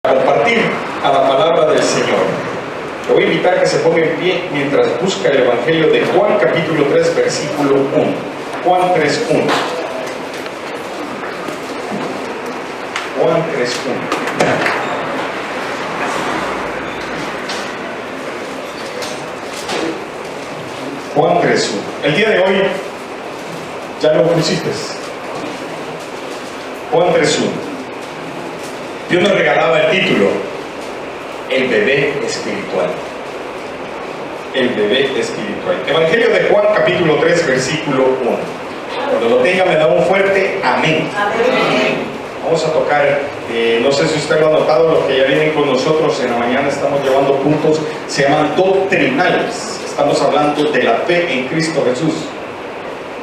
Compartir a la palabra del Señor. Le voy a invitar a que se ponga en pie mientras busca el Evangelio de Juan capítulo 3 versículo 1. Juan 3:1. Juan 3:1. Juan 3:1. El día de hoy ya lo pusiste. Juan 3:1. Dios nos regalaba el título, el bebé espiritual. El bebé espiritual. Evangelio de Juan capítulo 3 versículo 1. Cuando lo tenga me da un fuerte amén. Amén. Vamos a tocar, no sé si usted lo ha notado, los que ya vienen con nosotros en la mañana estamos llevando puntos, se llaman doctrinales. Estamos hablando de la fe en Cristo Jesús.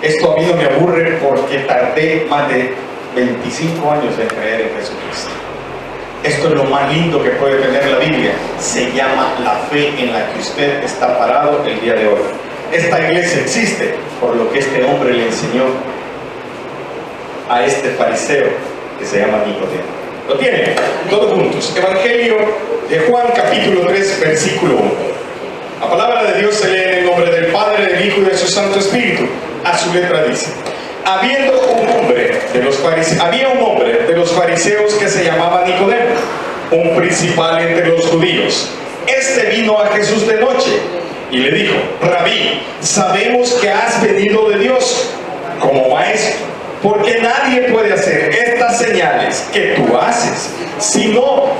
Esto a mí no me aburre porque tardé más de 25 años en creer en Jesucristo. Esto es lo más lindo que puede tener la Biblia. Se llama la fe en la que usted está parado el día de hoy. Esta iglesia existe por lo que este hombre le enseñó a este fariseo que se llama Nicodemo. ¿Lo tienen? Todos juntos. Evangelio de Juan capítulo 3 versículo 1. La palabra de Dios se lee en el nombre del Padre, del Hijo y de su Santo Espíritu. A su letra dice: había un hombre de los fariseos que se llamaba Nicodemo, un principal entre los judíos. Este vino a Jesús de noche y le dijo: Rabí, sabemos que has venido de Dios como maestro, porque nadie puede hacer estas señales que tú haces, si no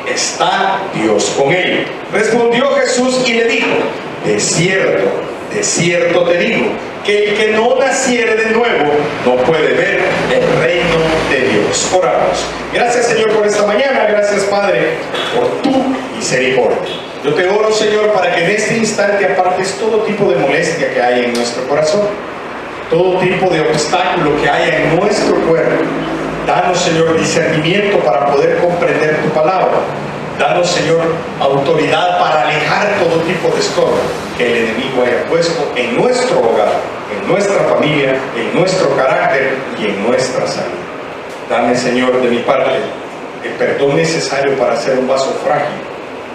está Dios con él. Respondió Jesús y le dijo: de cierto te digo, que el que no naciere de nuevo no puede ver el reino de Dios. Oramos. Gracias, Señor, por esta mañana. Gracias, Padre, por tu misericordia. Yo te oro, Señor, para que en este instante apartes todo tipo de molestia que haya en nuestro corazón, todo tipo de obstáculo que haya en nuestro cuerpo. Danos, Señor, discernimiento para poder comprender tu palabra. Danos, Señor, autoridad para alejar todo tipo de estorbo que el enemigo haya puesto en nuestro hogar, en nuestra familia, en nuestro carácter y en nuestra salud. Dame, Señor, de mi parte el perdón necesario para ser un vaso frágil,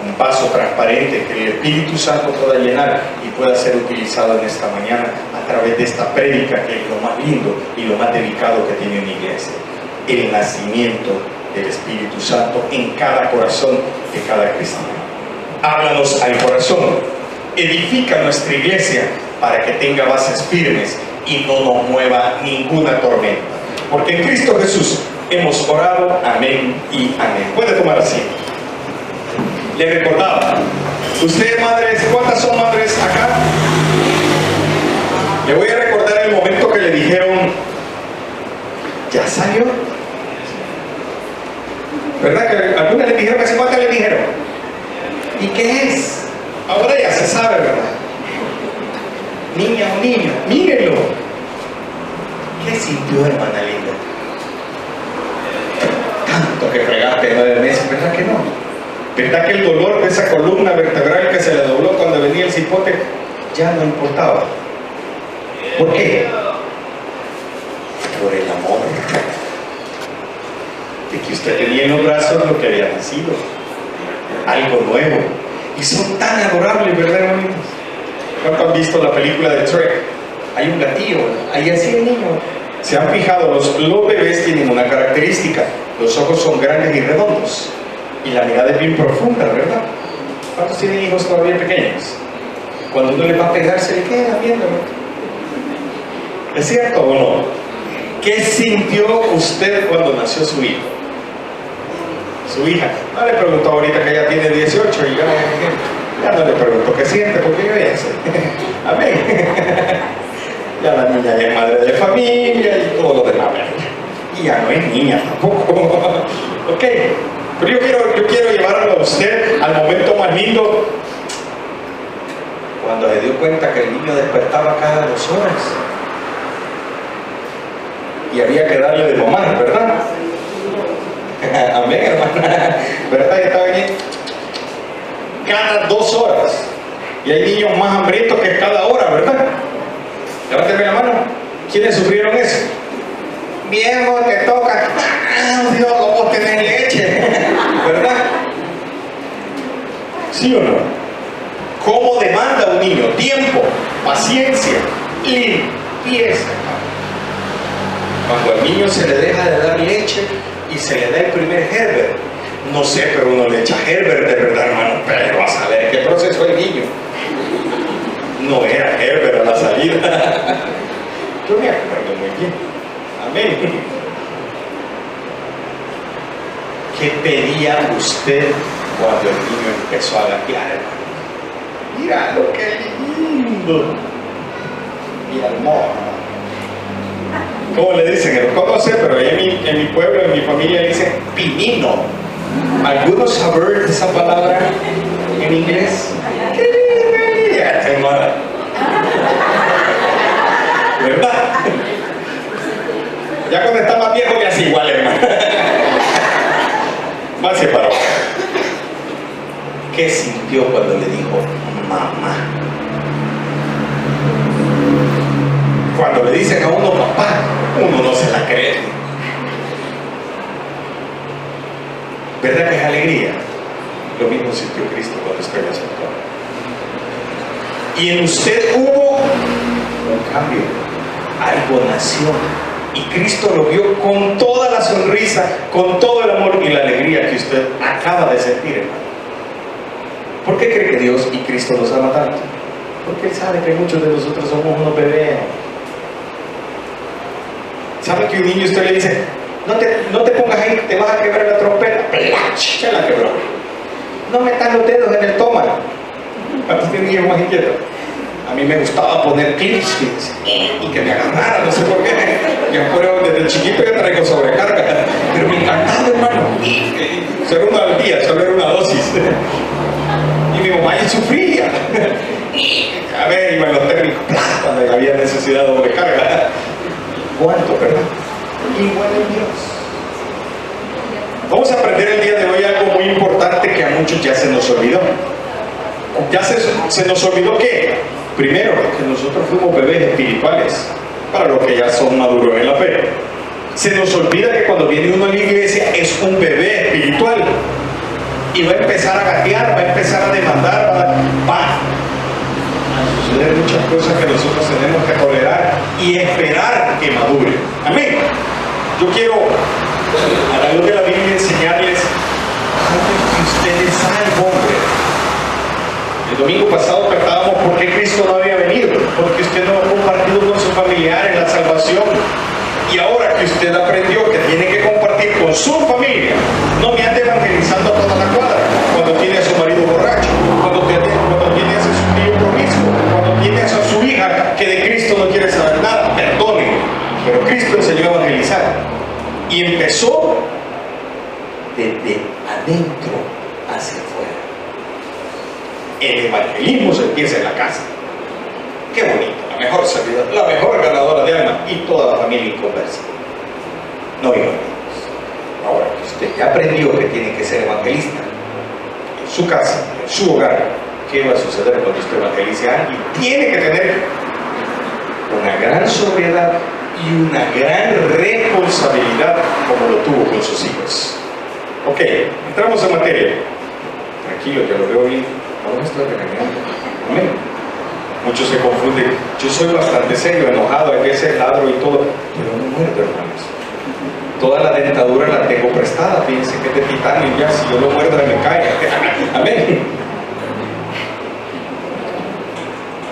un vaso transparente que el Espíritu Santo pueda llenar y pueda ser utilizado en esta mañana a través de esta prédica, que es lo más lindo y lo más delicado que tiene una iglesia: el nacimiento del Espíritu Santo en cada corazón de cada cristiano. Háblanos al corazón, edifica nuestra iglesia para que tenga bases firmes y no nos mueva ninguna tormenta, porque en Cristo Jesús hemos orado. Amén y amén. Puede tomar asiento. Le recordaba, ustedes madres, ¿cuántas son madres acá? Le voy a recordar el momento que le dijeron: ¿ya salió? ¿Verdad que algunas le dijeron que hace cuántas le dijeron? ¿Y qué es? Ahora ya se sabe, ¿verdad? Niña o niño, mírenlo. ¿Qué sintió, hermana linda? Tanto que fregaste 9 meses, ¿verdad que no? ¿Verdad que el dolor de esa columna vertebral que se le dobló cuando venía el cipote ya no importaba? ¿Por qué? Por el amor de que usted tenía en los brazos lo que había nacido, algo nuevo. Y son tan adorables, ¿verdad, hermanitos? ¿Cuántos han visto la película de Trek? Hay un gatillo, ahí así el niño. ¿Se han fijado? Los bebés tienen una característica: los ojos son grandes y redondos y la mirada es bien profunda, ¿verdad? ¿Cuántos tienen hijos todavía pequeños? Cuando uno les va a pegar se le queda viendo, ¿no? ¿Es cierto o no? ¿Qué sintió usted cuando nació su hijo? Su hija. No le preguntó ahorita que ella tiene 18 y ya no le preguntó qué siente, porque yo ya sé. Amén. Ya la niña ya es madre de familia y todo lo demás. Y ya no es niña tampoco. Ok. Pero yo quiero llevarlo a usted al momento más lindo, cuando se dio cuenta que el niño despertaba cada 2 horas y había que darle de mamar, ¿verdad? Amén, hermana. ¿Verdad? Estaba bien. Cada 2 horas. Y hay niños más hambrientos que cada hora, ¿verdad? Levánteme la mano. ¿Quiénes sufrieron eso? Viejo, te toca. Dios, ¿cómo tenés leche? ¿Verdad? ¿Sí o no? ¿Cómo demanda un niño? Tiempo, paciencia, limpieza. Cuando al niño se le deja de dar leche y se le da el primer Herbert, no sé, pero uno le echa Herbert de verdad, hermano, pero a saber qué proceso el niño. No era Herbert a la salida. Yo me acuerdo muy bien. Amén. ¿Qué pedía usted cuando el niño empezó a gatear, hermano? Mira lo que lindo. Mi amor. ¿Cómo le dicen? No sé, pero en mi pueblo, en mi familia dicen pinino. ¿Algunos saben esa palabra en inglés? Hermana. ¿Verdad? Ya cuando está más viejo me hace igual, hermano. Más separado. ¿Qué sintió cuando le dijo mamá? Cuando le dicen a uno papá, uno no se la cree. ¿Verdad que es alegría? Lo mismo sintió Cristo cuando usted lo aceptó. Y en usted hubo un cambio. Algo nació. Y Cristo lo vio con toda la sonrisa, con todo el amor y la alegría que usted acaba de sentir, hermano. ¿Por qué cree que Dios y Cristo nos ama tanto? Porque Él sabe que muchos de nosotros somos unos bebés. ¿Sabe que un niño usted le dice, no te pongas ahí, te vas a quebrar la trompeta? ¡Plach! Ya la quebró. No metas los dedos en el tómago. ¿Cuántos tienen hijos más inquietos? A mí me gustaba poner clips y que me agarrara, no sé por qué. Yo desde chiquito ya traigo sobrecarga, pero me encantaba, hermano. Solo uno al día, solo era una dosis. Y mi mamá ya sufría. A ver, iban los técnicos cuando había necesidad de sobrecarga. ¿Cuánto, verdad? Igual en Dios. Vamos a aprender el día de hoy algo muy importante que a muchos ya se nos olvidó. Ya se nos olvidó que, primero, que nosotros fuimos bebés espirituales, para los que ya son maduros en la fe. Se nos olvida que cuando viene uno a la iglesia es un bebé espiritual y va a empezar a gatear, va a empezar a demandar, va a suceder muchas cosas que nosotros tenemos que tolerar y esperar que madure. Amén. Yo quiero, a la luz de la Biblia, enseñarles que ustedes saben, hombre. El domingo pasado cantábamos por qué Cristo no había venido, porque usted no ha compartido con sus familiares la salvación. Y ahora que usted aprendió que tiene que compartir con su familia, no me ande evangelizando a toda la cuadra, cuando tiene a su marido borracho, cuando tiene a su tío promiscuo, cuando tiene a su hija que de Cristo no quiere saber nada. Perdone, pero Cristo enseñó a evangelizar y empezó desde adentro hacia afuera. El evangelismo se empieza en la casa. Qué bonito, la mejor servidora, la mejor ganadora de alma y toda la familia inconversa. No, hijos. Ahora que usted ya aprendió que tiene que ser evangelista en su casa, en su hogar, ¿qué va a suceder cuando usted evangelice a alguien? Tiene que tener una gran sobriedad y una gran responsabilidad como lo tuvo con sus hijos. Ok, entramos en materia. Tranquilo, que lo veo bien. No me estoy regañando. Amén. Muchos se confunden. Yo soy bastante serio, enojado, a veces ladro y todo, pero no muerdo, hermanos. Toda la dentadura la tengo prestada, fíjense que es de titanio, ya si yo lo muerdo me cae. Amén.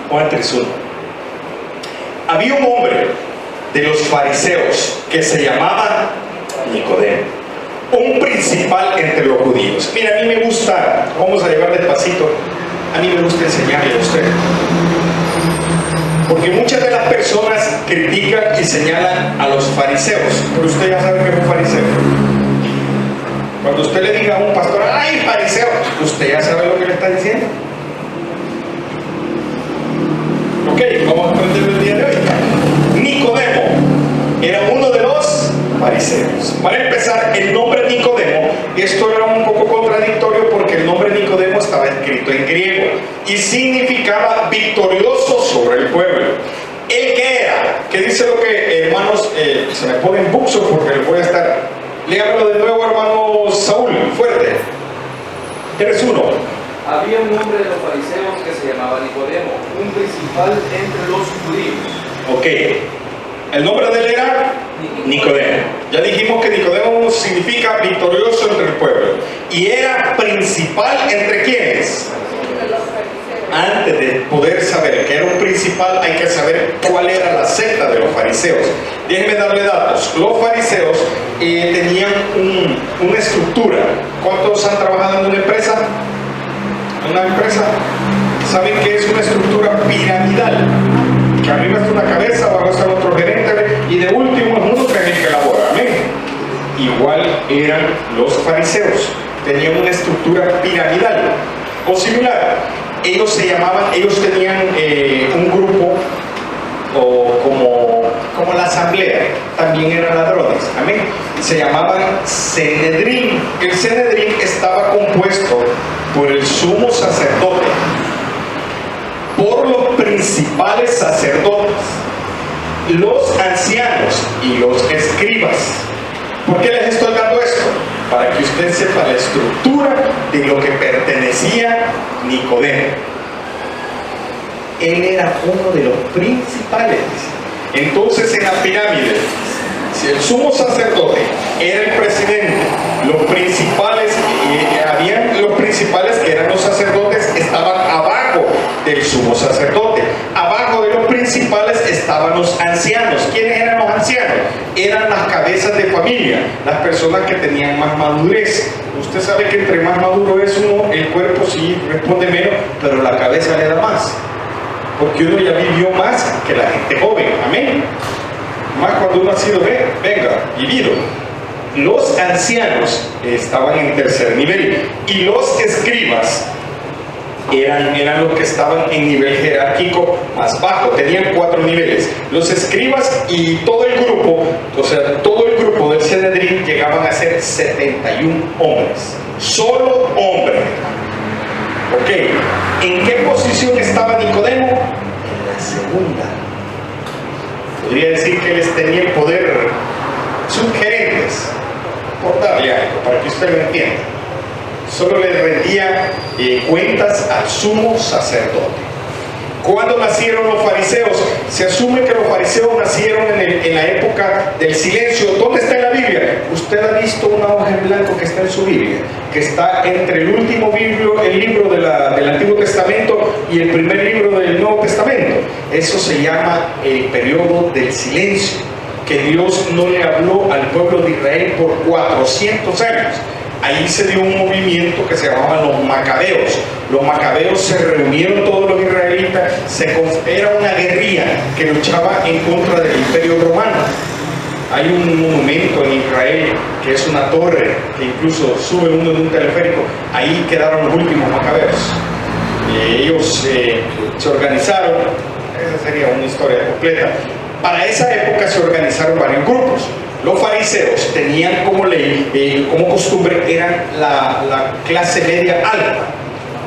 Juan 3:1. Había un hombre de los fariseos que se llamaba Nicodemo, un principal entre los judíos. Mira, a mí me gusta, vamos a llevar despacito, a mí me gusta enseñarle a usted. Porque muchas de las personas critican y señalan a los fariseos, pero usted ya sabe que es un fariseo. Cuando usted le diga a un pastor, ¡ay, fariseo!, usted ya sabe lo que le está diciendo. Ok, vamos a aprender el día de hoy. Nicodemo era uno de los fariseos. Para empezar, el nombre Nicodemo, esto era un poco contradictorio porque el nombre Nicodemo estaba escrito en griego y significaba victorioso sobre el pueblo. ¿El qué era? ¿Qué dice lo que, hermanos, se me ponen buxo porque les voy a estar... Léamelo de nuevo, hermano Saúl, fuerte. 3:1. Había un hombre de los fariseos que se llamaba Nicodemo, un principal entre los judíos. Ok, el nombre de él era Nicodemo. Ya dijimos que Nicodemo significa victorioso entre el pueblo. Y era principal entre quienes. Antes de poder saber que era un principal, hay que saber cuál era la secta de los fariseos. Déjenme darle datos. Los fariseos tenían una estructura. ¿Cuántos han trabajado en una empresa? Una empresa, saben que es una estructura piramidal, que arriba está una cabeza, abajo está otro gerente y de último es uno que es el que elabora. Amén. Igual eran los fariseos, tenían una estructura piramidal o similar. Ellos tenían un grupo o como la asamblea, también eran ladrones. Amén. Se llamaban Sanedrín. El Sanedrín estaba compuesto por el sumo sacerdote, por los principales sacerdotes, los ancianos y los escribas. ¿Por qué les estoy dando esto? Para que usted sepa la estructura de lo que pertenecía Nicodemo. Él era uno de los principales. Entonces, en la pirámide, si el sumo sacerdote era el presidente, los principales que eran los sacerdotes estaban abajo del sumo sacerdote. Abajo de los principales estaban los ancianos. ¿Quiénes eran los ancianos? Eran las cabezas de familia, las personas que tenían más madurez. Usted sabe que entre más maduro es uno, el cuerpo sí responde menos, pero la cabeza le da más, porque uno ya vivió más que la gente joven. Amén. Más cuando uno ha sido vivido. Los ancianos estaban en tercer nivel y los escribas eran los que estaban en nivel jerárquico más bajo. Tenían 4 niveles. Los escribas y todo el grupo, todo el grupo del Sanedrín llegaban a ser 71 hombres. Solo hombres. Ok, ¿en qué posición estaba Nicodemo? En la segunda. Podría decir que les tenía el poder subgerentes, por darle algo, para que usted lo entienda. Solo le rendía cuentas al sumo sacerdote. ¿Cuándo nacieron los fariseos? Se asume que los fariseos nacieron en la época del silencio. ¿Dónde está en la Biblia? Usted ha visto una hoja en blanco que está en su Biblia, que está entre el último libro del Antiguo Testamento y el primer libro del Nuevo Testamento. Eso se llama el periodo del silencio, que Dios no le habló al pueblo de Israel por 400 años. Ahí se dio un movimiento que se llamaba los macabeos. Los macabeos se reunieron todos los israelitas, era una guerrilla que luchaba en contra del Imperio Romano. Hay un monumento en Israel que es una torre, que incluso sube uno en un teleférico. Ahí quedaron los últimos macabeos. Ellos se organizaron, esa sería una historia completa. Para esa época se organizaron varios grupos. Los fariseos tenían como ley, como costumbre, eran la clase media alta,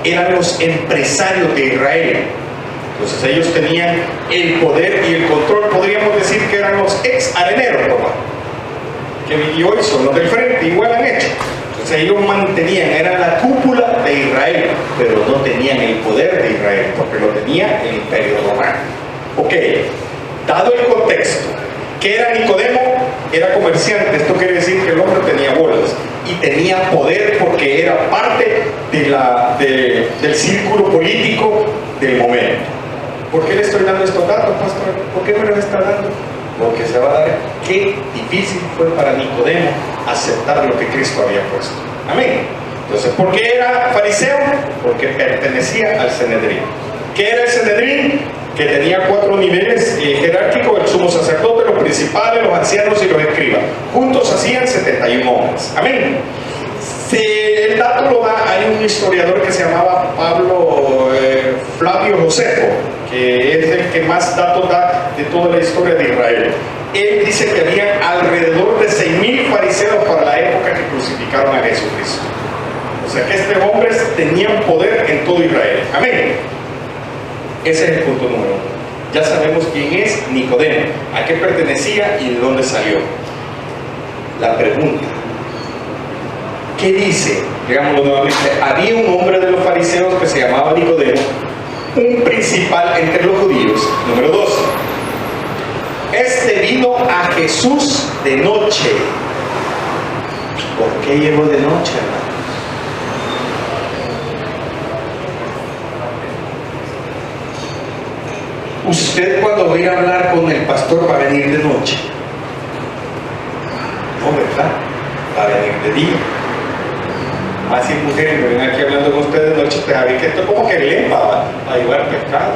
eran los empresarios de Israel. Entonces ellos tenían el poder y el control, podríamos decir que eran los ex areneros, papá, que hoy son los del frente, igual han hecho. Entonces ellos mantenían, eran la cúpula de Israel, pero no tenían el poder de Israel, porque lo tenía el Imperio Romano. Ok, dado el contexto, ¿qué era Nicodemo? Era comerciante. Esto quiere decir que el hombre tenía bolas y tenía poder porque era parte del círculo político del momento. ¿Por qué le estoy dando estos datos, pastor? ¿Por qué me los está dando? Porque se va a dar qué difícil fue para Nicodemo aceptar lo que Cristo había puesto. Amén. Entonces, ¿por qué era fariseo? Porque pertenecía al Sanedrín. ¿Qué era el Sanedrín? Que tenía 4 niveles jerárquicos: el sumo sacerdote, los principales, los ancianos y los escribas. Juntos hacían 71 hombres. Amén. El dato lo da, hay un historiador que se llamaba Flavio Josefo, que es el que más datos da de toda la historia de Israel. Él dice que había alrededor de 6.000 fariseos para la época que crucificaron a Jesucristo. O sea que estos hombres tenían poder en todo Israel. Amén. Ese es el punto número 1. Ya sabemos quién es Nicodemo, a qué pertenecía y de dónde salió. La pregunta: ¿Qué dice? Digámoslo nuevamente. Había un hombre de los fariseos que se llamaba Nicodemo, un principal entre los judíos. Número 2. Este vino a Jesús de noche. ¿Por qué llegó de noche, hermano? Usted cuando va a ir a hablar con el pastor va a venir de noche. No, ¿verdad? Va a venir de día. Así mujeres que vienen aquí hablando con ustedes de noche, te saben que esto es como que lempa va a llevar pescado.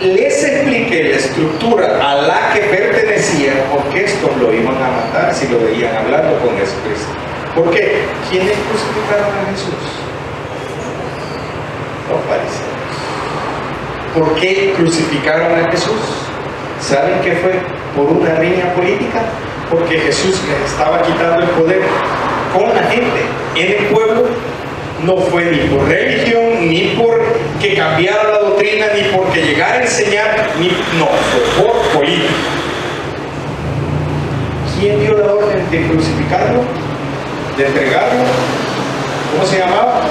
Les expliqué la estructura a la que pertenecían, porque estos lo iban a matar si lo veían hablando con Jesucristo. ¿Por qué? ¿Quiénes crucificaron a Jesús? Los fariseos. ¿Por qué crucificaron a Jesús? ¿Saben qué fue? Por una riña política. Porque Jesús les estaba quitando el poder con la gente en el pueblo. No fue ni por religión, ni por que cambiara la doctrina, ni porque llegara a enseñar, no, fue por política. ¿Quién dio la orden de crucificarlo? ¿De entregarlo? ¿Cómo se llamaba?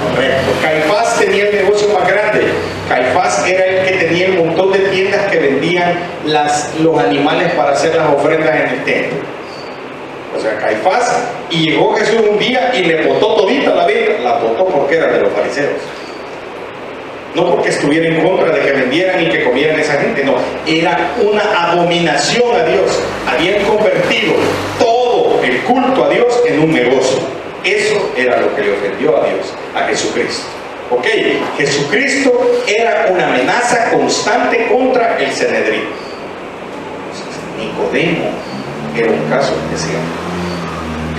Correcto. Caifás tenía el negocio más grande. Caifás era el que tenía el montón de tiendas que vendían los animales para hacer las ofrendas en el templo. O sea, Caifás, y llegó Jesús un día y le botó todita la venta. La botó porque era de los fariseos. No porque estuviera en contra de que vendieran y que comieran esa gente, no. Era una abominación a Dios. Habían convertido todo el culto a Dios en un negocio. Eso era lo que le ofendió a Dios, a Jesucristo. ¿Ok? Jesucristo era una amenaza constante contra el Sanedrín. Nicodemo era un caso especial.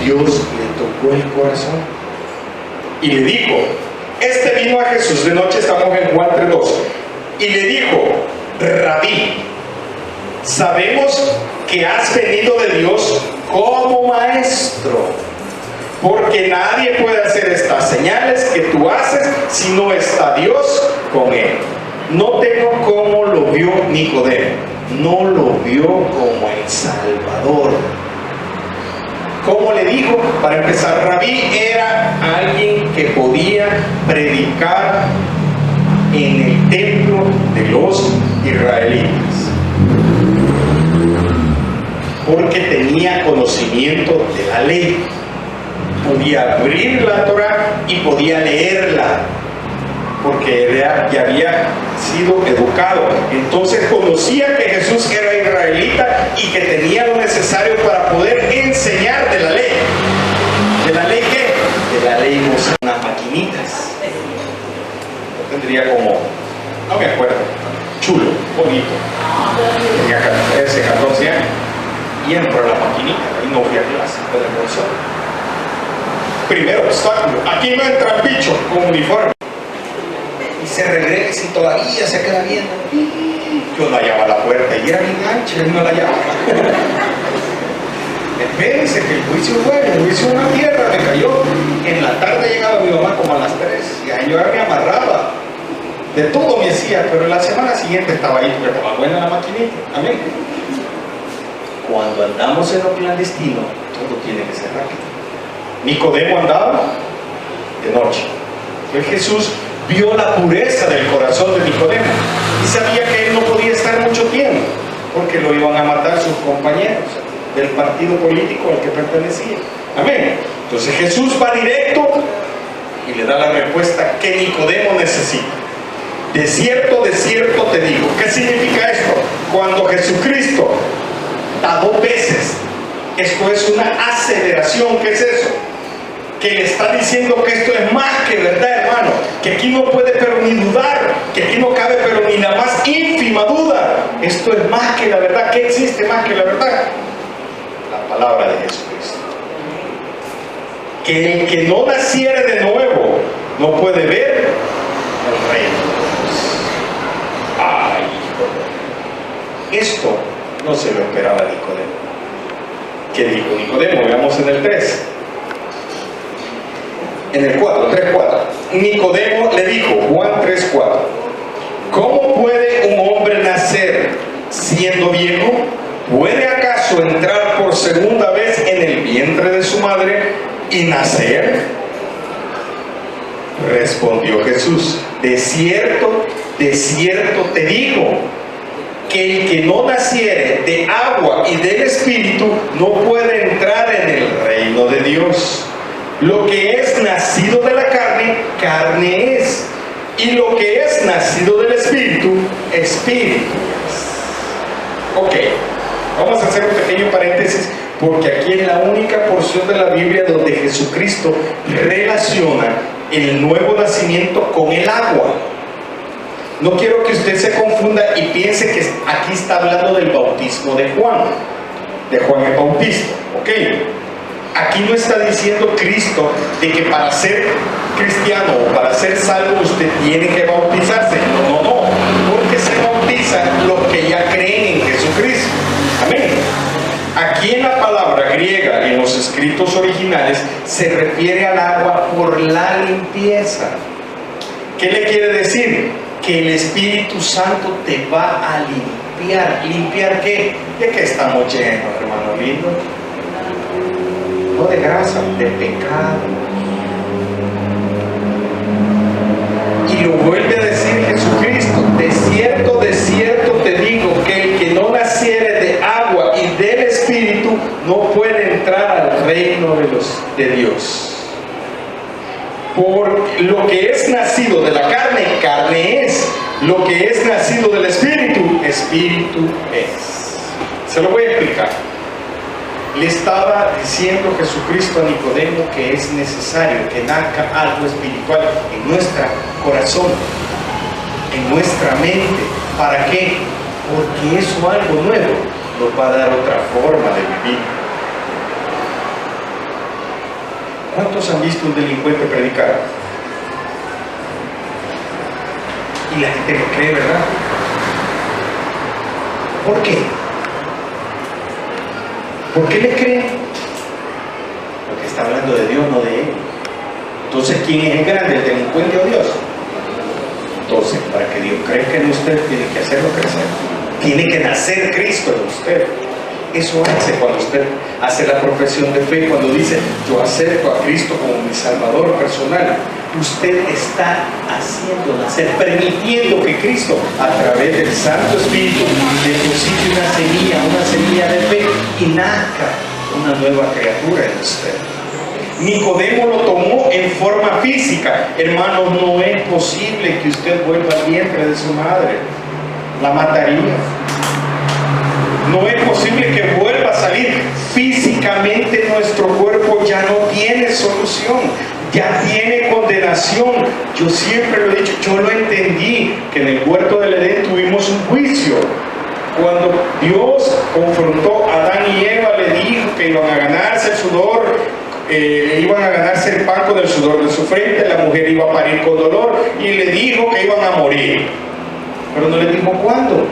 Dios le tocó el corazón y le dijo, este vino a Jesús de noche, estamos en Juan 3:2, y le dijo, Rabí, sabemos que has venido de Dios como maestro, porque nadie puede hacer estas señales que tú haces si no está Dios con él. Notemos cómo lo vio Nicodemo. No lo vio como el Salvador. Como le dijo, para empezar, Rabí era alguien que podía predicar en el templo de los israelitas, porque tenía conocimiento de la ley. Podía abrir la Torá y podía leerla, porque ya había sido educado. Entonces conocía que Jesús era israelita y que tenía lo necesario para poder enseñar de la ley. ¿De la ley qué? De la ley Mosaica. Unas maquinitas. Yo tendría como, no me acuerdo, chulo, bonito. Tenía 13, 14 años. Y entro a la maquinita y no fui a clase de la profesora. Primer obstáculo, aquí no entra el bicho con uniforme. Y se regresa y todavía se queda viendo. Yo la hallaba a la puerta y era bien ancha, él no la hallaba. Espérense que el juicio es bueno, el juicio es una tierra, me cayó. En la tarde llegaba mi mamá como a las 3 y ahí yo me amarraba. De todo me hacía, pero la semana siguiente estaba ahí porque estaba buena la maquinita. Amén. Cuando andamos en lo clandestino, todo tiene que ser rápido. Nicodemo andaba de noche. El Jesús vio la pureza del corazón de Nicodemo y sabía que él no podía estar mucho tiempo porque lo iban a matar sus compañeros del partido político al que pertenecía. Amén. Entonces Jesús va directo y le da la respuesta que Nicodemo necesita. De cierto te digo. ¿Qué significa esto? Cuando Jesucristo da 2 veces, esto es una aseveración. ¿Qué es eso? Que le está diciendo que esto es más que verdad, hermano, que aquí no puede pero ni dudar, que aquí no cabe pero ni la más ínfima duda. Esto es más que la verdad. ¿Qué existe más que la verdad? La palabra de Jesucristo. Que el que no naciere de nuevo no puede ver el reino de Dios. Ay, hijo. Esto no se lo esperaba Nicodemo. ¿Qué dijo Nicodemo? Veamos en el 3. En el 4, 3:4. Nicodemo le dijo, Juan 3:4, ¿cómo puede un hombre nacer siendo viejo? ¿Puede acaso entrar por por segunda vez en el vientre de su madre y nacer? Respondió Jesús: de cierto te digo, que el que no naciere de agua y del Espíritu no puede entrar en el reino de Dios. Lo que es nacido de la carne, carne es, y lo que es nacido del Espíritu, Espíritu es. Ok, vamos a hacer un pequeño paréntesis, porque aquí es la única porción de la Biblia donde Jesucristo relaciona el nuevo nacimiento con el agua. No quiero que usted se confunda y piense que aquí está hablando del bautismo de Juan el Bautista. Ok, aquí no está diciendo Cristo de que para ser cristiano o para ser salvo usted tiene que bautizarse. No, porque se bautizan los que ya creen en Jesucristo. Amén. Aquí en la palabra griega, en los escritos originales, se refiere al agua por la limpieza. ¿Qué le quiere decir? Que el Espíritu Santo te va a limpiar. ¿Limpiar qué? ¿De qué estamos llenos, hermano lindo? No de grasa, de pecado. Y lo vuelve a decir Jesucristo: de cierto te digo, que el que no naciere de agua y del Espíritu no puede entrar al reino de Dios. Por lo que es nacido de la carne, carne es. Lo que es nacido del Espíritu, Espíritu es. Se lo voy a explicar. Le estaba diciendo Jesucristo a Nicodemo que es necesario que nazca algo espiritual en nuestro corazón, en nuestra mente. ¿Para qué? Porque eso, algo nuevo, nos va a dar otra forma de vivir. ¿Cuántos han visto un delincuente predicar? Y la gente lo cree, ¿verdad? ¿Por qué? ¿Por qué le creen? Porque está hablando de Dios, no de él. Entonces, ¿quién es el grande, el delincuente o Dios? Entonces, para que Dios crezca en usted, tiene que hacerlo crecer. Tiene que nacer Cristo en usted. Eso hace cuando usted hace la profesión de fe, cuando dice: yo acepto a Cristo como mi Salvador personal. Usted está haciendo nacer, permitiendo que Cristo, a través del Santo Espíritu, deposite una semilla de fe y nazca una nueva criatura en usted. Nicodemo lo tomó en forma física. Hermanos, no es posible que usted vuelva al vientre de su madre. La mataría. No es posible que vuelva a salir. Físicamente nuestro cuerpo ya no tiene solución, ya tiene condenación. Yo siempre lo he dicho, yo lo entendí, que en el huerto del Edén tuvimos un juicio. Cuando Dios confrontó a Adán y Eva, le dijo que iban a ganarse el sudor, iban a ganarse el pan con el sudor de su frente, la mujer iba a parir con dolor, y le dijo que iban a morir. Pero no le dijo cuándo.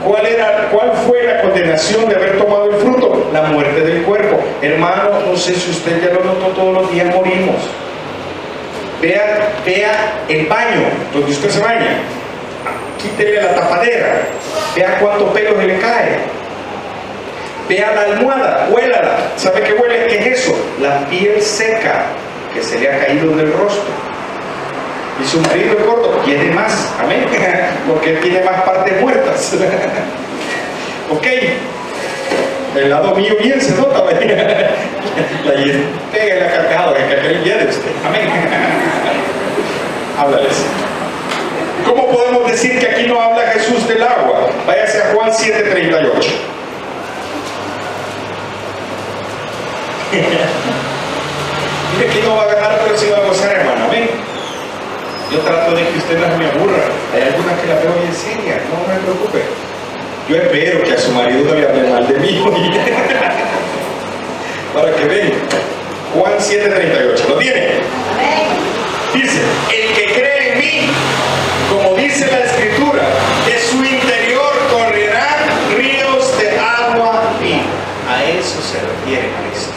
¿Cuál fue la condenación de haber tomado el fruto? La muerte del cuerpo. Hermano, no sé si usted ya lo notó, todos los días morimos. Vea el baño donde usted se baña. Quítele la tapadera. Vea cuántos pelos le cae. Vea la almohada, huélala. ¿Sabe qué huele? ¿Qué es eso? La piel seca que se le ha caído del rostro. Y su marido es gordo, tiene más, amén, porque tiene más partes muertas. Ok, el lado mío bien se nota, pega la carcajada, que aquel día de usted, amén. Háblales. ¿Cómo podemos decir que aquí no habla Jesús del agua? Váyase a Juan 7:38. Mire que no va a ganar, pero sí va a gozar, hermano, amén. Yo trato de que usted no me aburra. Hay algunas que la veo bien seria, no me preocupe. Yo espero que a su marido no le hable mal de mí. Para que vean. Juan 7:38. ¿Lo tiene? Dice: el que cree en mí, como dice la Escritura, de su interior correrán ríos de agua viva. A eso se refiere Cristo.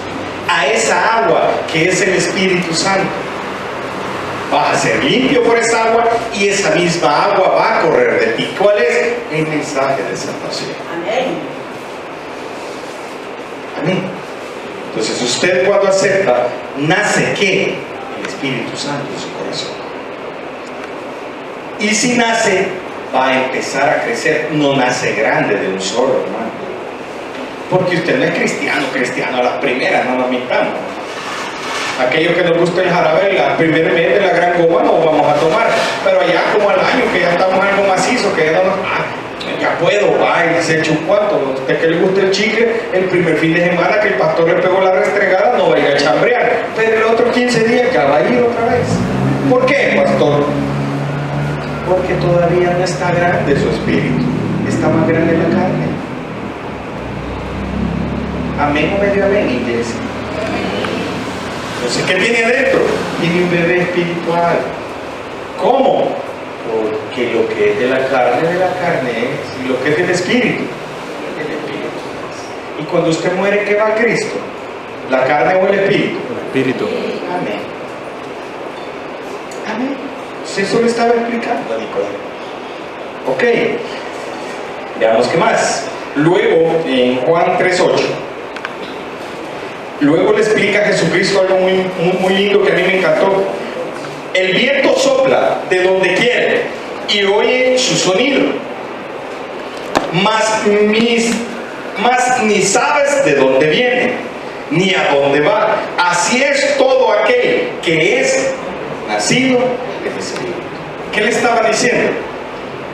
A esa agua que es el Espíritu Santo. Vas a ser limpio por esa agua y esa misma agua va a correr de ti. ¿Cuál es? El mensaje de salvación. Amén. Entonces usted cuando acepta, ¿nace qué? El Espíritu Santo en su corazón. Y si nace, va a empezar a crecer. No nace grande de un solo, hermano. Porque usted no es cristiano a las primeras, no nos mintamos. Aquellos que nos gusta el jarabe, la primera vez de la gran goma no vamos a tomar. Pero allá como al año, que ya estamos algo macizo, que ya no nos... ya puedo, va y se echa un cuarto. A usted que le gusta el chicle, el primer fin de semana que el pastor le pegó la restregada, no va a ir a chambrear. Pero el otro 15 días ya va a ir otra vez. ¿Por qué, pastor? Porque todavía no está grande su espíritu, está más grande la carne. Amén o medio amén, iglesia. Entonces, ¿qué tiene adentro? Tiene un bebé espiritual. ¿Cómo? Porque lo que es de la carne es, y lo que es del espíritu es del espíritu. Y cuando usted muere, ¿qué va a Cristo? ¿La carne o el espíritu? El espíritu. Amén. Amén. Eso le estaba explicando a Nicodemo. Ok. Veamos qué más. Luego, en Juan 3:8. Luego le explica a Jesucristo algo muy lindo que a mí me encantó. El viento sopla de donde quiere y oye su sonido, mas ni sabes de dónde viene, ni a dónde va. Así es todo aquel que es nacido del Espíritu. ¿Qué le estaba diciendo?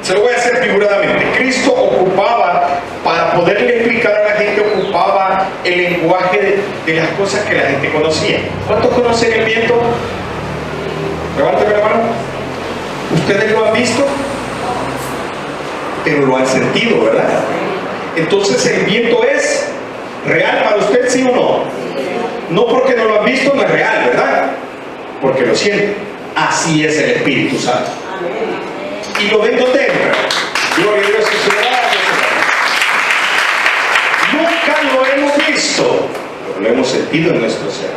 Se lo voy a hacer figuradamente. Cristo ocupaba, para poderle explicar a la gente, ocupaba el lenguaje de las cosas que la gente conocía. ¿Cuántos conocen el viento? Levántame la mano. ¿Ustedes lo han visto? Pero lo han sentido, ¿verdad? Entonces el viento es real para usted, ¿sí o no? No porque no lo han visto, no es real, ¿verdad? Porque lo sienten. Así es el Espíritu Santo. Y lo ven donde entra. Gloria a Dios en su gracia. Nunca lo hemos visto, pero lo hemos sentido en nuestro ser.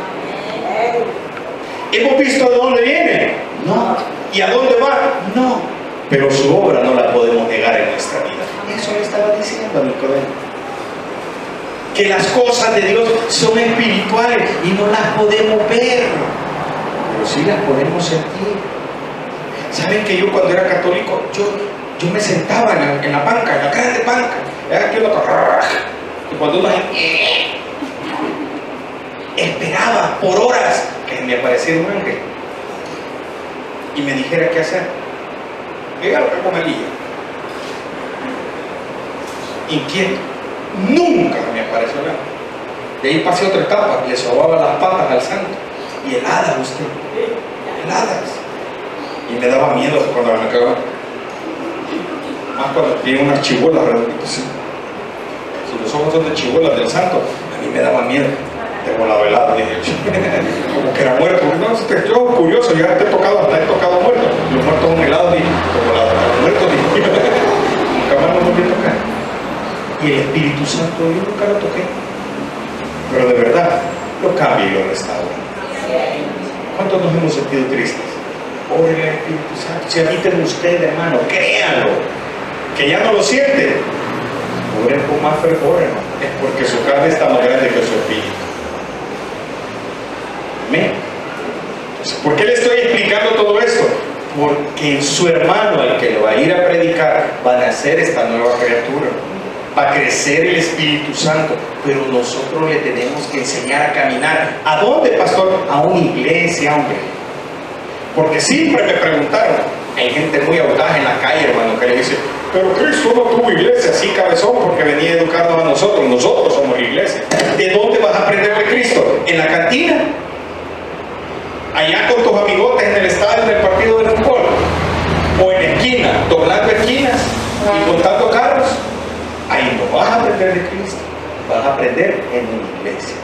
¿Hemos visto de dónde viene? No. ¿Y a dónde va? No. Pero su obra no la podemos negar en nuestra vida. Eso le estaba diciendo a Nicodemo. Que las cosas de Dios son espirituales y no las podemos ver, pero sí las podemos sentir. ¿Saben que yo cuando era católico, yo me sentaba en la banca, en la grande banca? Y cuando uno esperaba por horas que me apareciera un ángel y me dijera qué hacer. Llega lo que comelía. Inquieto. Nunca me apareció el ángel. De ahí pasé otra etapa, le sobaba las patas al santo. Y heladas usted. Heladas. Y me daba miedo cuando me acababa. Más cuando tiene unas chibolas redonditas. Si los ojos son de chibolas del santo, a mí me daba miedo. Tengo la velada, dije, como que era muerto. No, yo curioso, ya he tocado muertos. Los muertos son helados, dije, como los muertos, dije, nunca más lo volví a tocar. Y el Espíritu Santo yo nunca lo toqué. Pero de verdad, lo cambia y lo restaura. ¿Cuántos nos hemos sentido tristes? Oren al Espíritu Santo. Si habiten ustedes, hermano, créanlo. Que ya no lo sienten. Oren con más fervor, hermano. Es porque su carne está más grande que su espíritu. Amén. Entonces, ¿por qué le estoy explicando todo esto? Porque en su hermano, al que lo va a ir a predicar, va a nacer esta nueva criatura. Va a crecer el Espíritu Santo, pero nosotros le tenemos que enseñar a caminar. ¿A dónde, pastor? A una iglesia, hombre. Porque siempre me preguntaron, hay gente muy audaz en la calle, hermano, que le dice, pero Cristo no tuvo iglesia, así cabezón, porque venía a educarnos a nosotros. Nosotros somos la iglesia. ¿De dónde vas a aprender de Cristo? ¿En la cantina? ¿Allá con tus amigotes en el estadio, en el partido de fútbol? ¿O en la esquina, doblando esquinas y contando carros? Ahí no vas a aprender de Cristo, vas a aprender en una iglesia.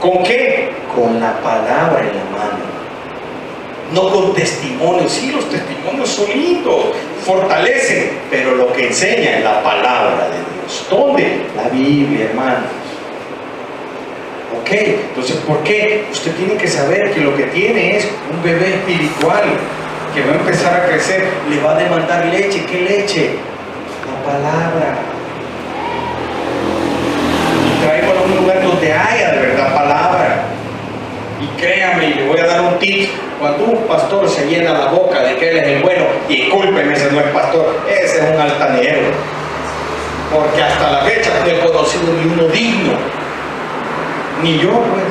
¿Con qué? Con la palabra en la mano. No con testimonios. Sí, los testimonios son lindos, fortalecen, pero lo que enseña es la palabra de Dios. ¿Dónde? La Biblia, hermanos. Ok, entonces, ¿por qué? Usted tiene que saber que lo que tiene es un bebé espiritual que va a empezar a crecer, le va a demandar leche. ¿Qué leche? La palabra. Y traemos a un lugar donde haya de verdad llena la boca de que él es el bueno, y discúlpeme, ese no es pastor, ese es un altanero. Porque hasta la fecha no he conocido ni uno digno. Ni yo, pues.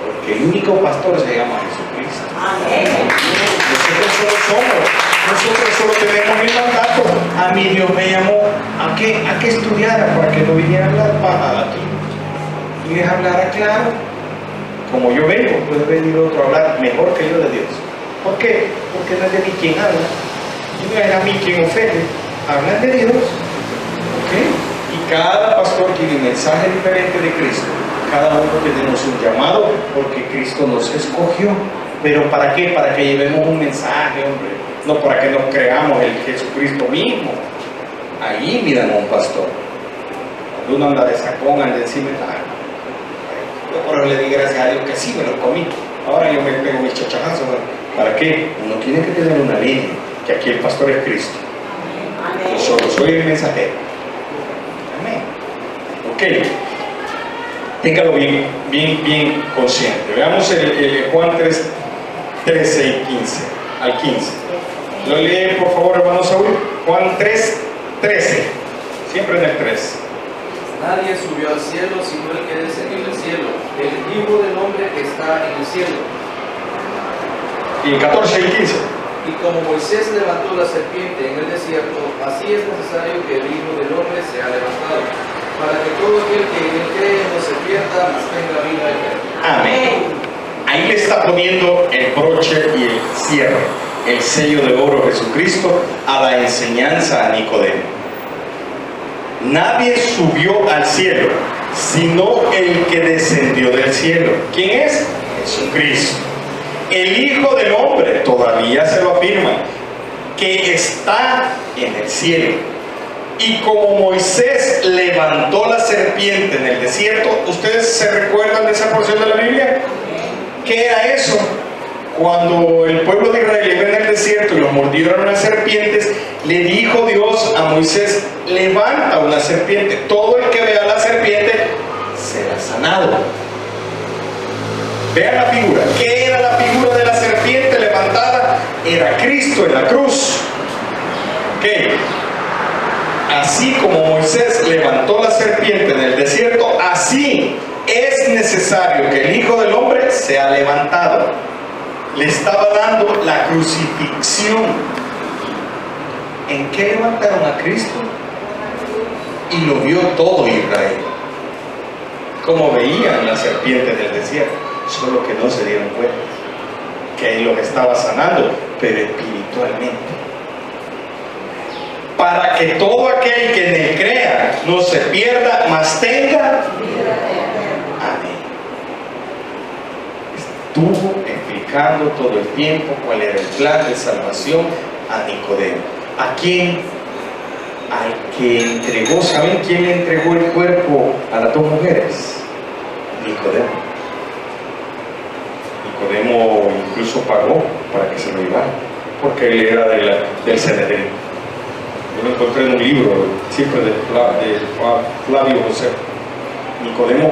Porque el único pastor se llama Jesucristo. Amén. Nosotros solo somos. Nosotros solo tenemos el mandato. A mí Dios me llamó a que estudiara para que no viniera a hablar paja aquí. Y les hablara claro. Como yo vengo, puede venir otro a hablar mejor que yo de Dios. ¿Por qué? Porque no es de mí quien habla. Y no es a mí quien ofende. Hablan de Dios. ¿Ok? Y cada pastor tiene un mensaje diferente de Cristo. Cada uno tenemos un llamado porque Cristo nos escogió. ¿Pero para qué? Para que llevemos un mensaje, hombre. No para que nos creamos el Jesucristo mismo. Ahí miran a un pastor. Cuando uno anda de sacón, anda encima de la... Yo por eso le di gracias a Dios que sí me lo comí. Ahora yo me pego mis chachazos. ¿Para qué? Uno tiene que tener una línea. Que aquí el pastor es Cristo. Yo solo soy el mensajero. Amén. Ok. Téngalo bien consciente. Veamos el Juan 3, 13 y 15. Al 15. Lo lee por favor, hermano Saúl. Juan 3, 13. Siempre en el 3. Nadie subió al cielo sino el que descendió del cielo, el Hijo del Hombre que está en el cielo. Y 14 y 15. Y como Moisés levantó la serpiente en el desierto, así es necesario que el Hijo del Hombre sea levantado, para que todo aquel que en él cree no se pierda, mas tenga vida eterna. Amén. Ahí le está poniendo el broche y el cierre, el sello de oro Jesucristo a la enseñanza a Nicodemo. Nadie subió al cielo, sino el que descendió del cielo. ¿Quién es? Jesucristo. El Hijo del Hombre, todavía se lo afirma, que está en el cielo. Y como Moisés levantó la serpiente en el desierto, ¿ustedes se recuerdan de esa porción de la Biblia? ¿Qué era eso? Cuando el pueblo de Israel iba en el desierto y los mordieron las serpientes, le dijo Dios a Moisés: levanta una serpiente. Todo el que vea la serpiente será sanado. Vean la figura. ¿Qué era la figura de la serpiente levantada? Era Cristo en la cruz. ¿Qué? Así como Moisés levantó la serpiente en el desierto, así es necesario que el Hijo del Hombre sea levantado. Le estaba dando la crucifixión. ¿En qué levantaron a Cristo? Y lo vio todo Israel. Como veían la serpiente del desierto, solo que no se dieron cuenta que Él los estaba sanando, pero espiritualmente. Para que todo aquel que en Él crea no se pierda, mas tenga. Amén. Estuvo explicando todo el tiempo cuál era el plan de salvación a Nicodemo. ¿A quién? Al que entregó. ¿Saben quién le entregó el cuerpo a las dos mujeres? Nicodemo. Nicodemo incluso pagó para que se lo llevara, porque él era del Sanedrín. Yo lo encontré en un libro, siempre de Flavio José. Nicodemo